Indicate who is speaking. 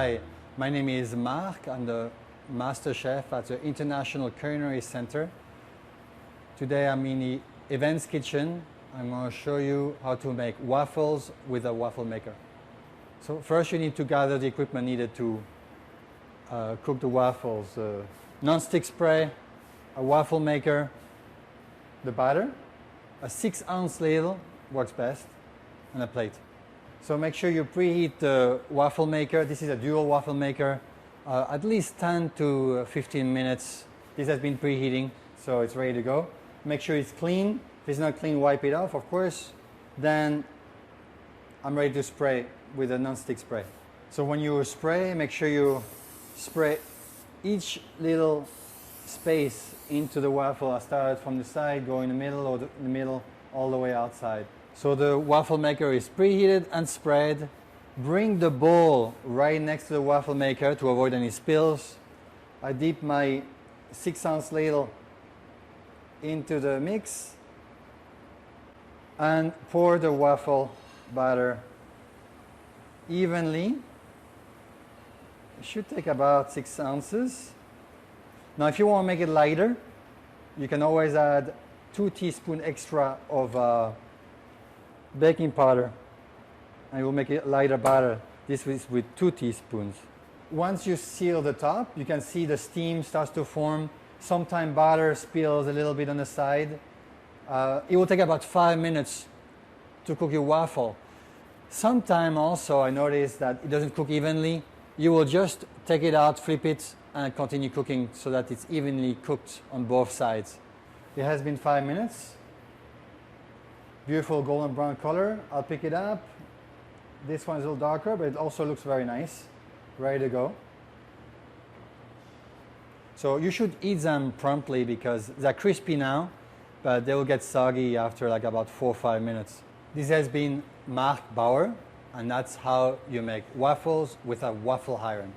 Speaker 1: Hi, my name is Marc. I'm the master chef at the International Culinary Center. Today I'm in the events kitchen. I'm going to show you how to make waffles with a waffle maker. So first you need to gather the equipment needed to cook the waffles. Non-stick spray, a waffle maker, the batter, a 6-ounce ladle works best, and a plate. So make sure you preheat the waffle maker. This is a dual waffle maker. At least 10 to 15 minutes. This has been preheating, so it's ready to go. Make sure it's clean. If it's not clean, wipe it off, of course. Then I'm ready to spray with a non-stick spray. So when you spray, make sure you spray each little space into the waffle. I started from the side, go in the middle, or the middle, all the way outside. So the waffle maker is preheated and sprayed. Bring the bowl right next to the waffle maker to avoid any spills. I dip my 6-ounce ladle into the mix and pour the waffle batter evenly. It should take about 6 ounces. Now if you want to make it lighter, you can always add 2 teaspoons extra of baking powder, and it will make it lighter batter. This is with 2 teaspoons. Once you seal the top, you can see the steam starts to form. Sometimes batter spills a little bit on the side. It will take about 5 minutes to cook your waffle. Sometimes also I noticed that it doesn't cook evenly. You will just take it out, flip it, and continue cooking so that it's evenly cooked on both sides. It has been 5 minutes. Beautiful golden brown color. I'll pick it up. This one is a little darker, but it also looks very nice. Ready to go. So you should eat them promptly because they're crispy now, but they will get soggy after like about 4 or 5 minutes. This has been Marc Bauer, and that's how you make waffles with a waffle iron.